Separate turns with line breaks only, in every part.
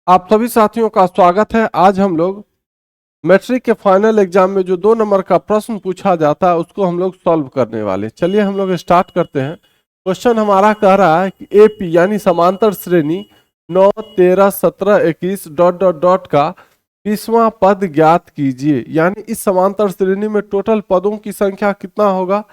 आप सभी साथियों का स्वागत है। आज हम लोग मैट्रिक के फाइनल एग्जाम में जो 2 नंबर का प्रश्न पूछा जाता है उसको हम लोग सॉल्व करने वाले। चलिए हम लोग स्टार्ट करते हैं। क्वेश्चन हमारा कह रहा है कि एपी यानी समांतर श्रेणी 9, 13, 17, 21 डॉट डॉट डॉट का 20वां पद ज्ञात कीजिए। यानी इस समांतर श्रेणी में टोटल पदों की संख्या कितना होगा,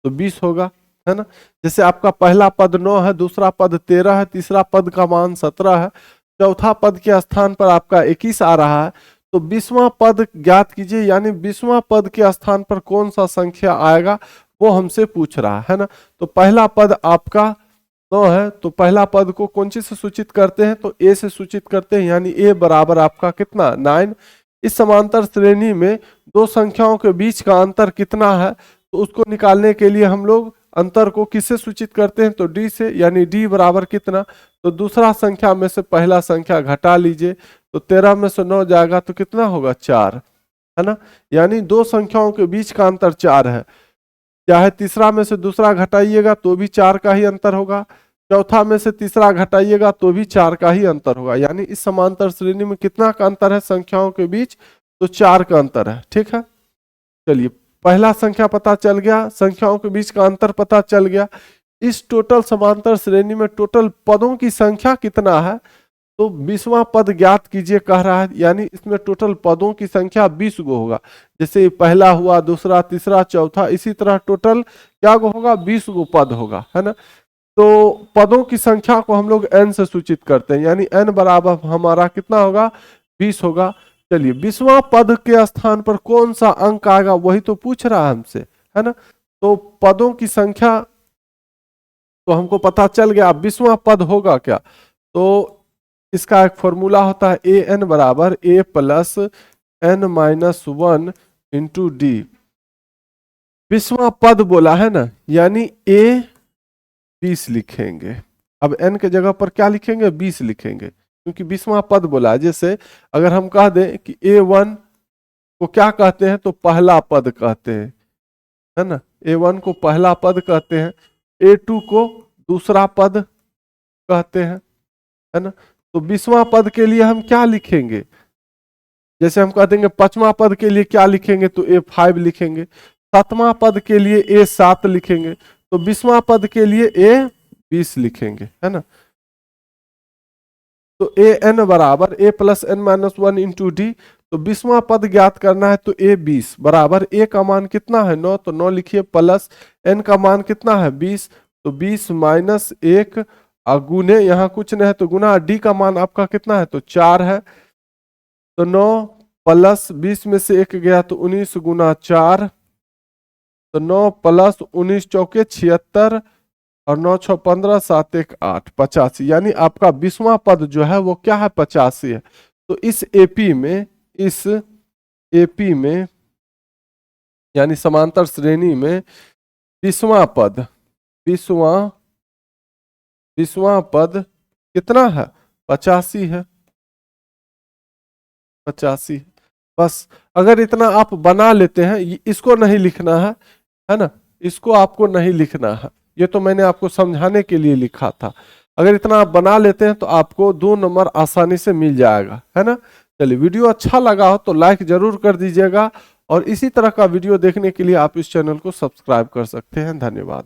तो 20 होगा, है ना। जैसे आपका पहला पद 9 है, दूसरा पद 13 है, तीसरा पद का मान 17 है, चौथा पद के स्थान पर आपका 21 आ रहा है। तो 20वां पद ज्ञात कीजिए, यानी 20वां पद के स्थान पर कौन सा संख्या आएगा वो हमसे पूछ रहा है ना। तो पहला पद आपका 9 है, तो पहला पद को कौन चीज से सूचित करते हैं, तो ए से सूचित करते हैं, यानी ए बराबर आपका कितना 9। इस समांतर श्रेणी में दो संख्याओं के बीच का अंतर कितना है, तो उसको निकालने के लिए हम लोग अंतर को किससे सूचित करते हैं, तो डी से, यानी डी बराबर कितना, तो दूसरा संख्या में से पहला संख्या घटा लीजिए, तो 13 में से 9 जाएगा तो कितना होगा 4, है ना। यानी दो संख्याओं के बीच का अंतर 4 है। चाहे तीसरा में से दूसरा घटाइएगा तो भी 4 का ही अंतर होगा, चौथा में से तीसरा घटाइएगा तो भी 4 का ही अंतर होगा। यानी इस समांतर श्रेणी में कितना का अंतर है संख्याओं के बीच, तो 4 का अंतर है। ठीक है, चलिए पहला संख्या पता चल गया, संख्याओं के बीच का अंतर पता चल गया। इस टोटल समांतर श्रेणी में टोटल पदों की संख्या कितना है, तो 20वां पद ज्ञात कीजिए कह रहा है। यानी इसमें टोटल पदों की संख्या 20 गो होगा। जैसे पहला हुआ, दूसरा, तीसरा, चौथा, इसी तरह टोटल क्या गो होगा, 20 गो पद होगा, है ना। तो पदों की संख्या को हम लोग n से सूचित करते हैं, यानी n बराबर हमारा कितना होगा 20 होगा। चलिए 20वां पद के स्थान पर कौन सा अंक आएगा वही तो पूछ रहा है हमसे, है ना। तो पदों की संख्या तो हमको पता चल गया। अब 20वां पद होगा क्या, तो इसका एक फॉर्मूला होता है ए एन बराबर a plus n minus 1 into d. 20वां पद बोला है ना, यानी ए 20 लिखेंगे। अब n के जगह पर क्या लिखेंगे, 20 लिखेंगे, क्योंकि 20वां पद बोला है। जैसे अगर हम कह दें कि A1 को क्या कहते हैं, तो पहला पद कहते हैं, है ना। A1 को पहला पद कहते हैं, A2 को दूसरा पद कहते हैं, है ना। तो 20वां पद के लिए हम क्या लिखेंगे, जैसे हम कह देंगे 5वां पद के लिए क्या लिखेंगे, तो A5 लिखेंगे। 7वां पद के लिए A7 लिखेंगे, तो 20वां पद के लिए A20 लिखेंगे, है ना। तो ए एन बराबर a plus n minus 1 into d. तो 20वां पद ज्ञात करना है, तो A20 बराबर ए का मान कितना है 9, तो 9 लिखिए, प्लस एन का मान कितना है 20, तो 20 माइनस 1 गुने, यहाँ कुछ नहीं है तो गुना, डी का मान आपका कितना है, तो 4 है। तो 9 प्लस 20 में से 1 गया तो 19 गुना 4, तो 9 प्लस 19 चौके 76 और 9 6 15 7 1 8 85। यानी आपका 20वां पद जो है वो क्या है 85 है। तो इस एपी में यानी समांतर श्रेणी में 20वां पद 20वां पद कितना है 85 है, 85। बस अगर इतना आप बना लेते हैं, इसको नहीं लिखना है ना, इसको आपको नहीं लिखना है, ये तो मैंने आपको समझाने के लिए लिखा था। अगर इतना आप बना लेते हैं तो आपको 2 नंबर आसानी से मिल जाएगा, है ना। चलिए वीडियो अच्छा लगा हो तो लाइक जरूर कर दीजिएगा, और इसी तरह का वीडियो देखने के लिए आप इस चैनल को सब्सक्राइब कर सकते हैं। धन्यवाद।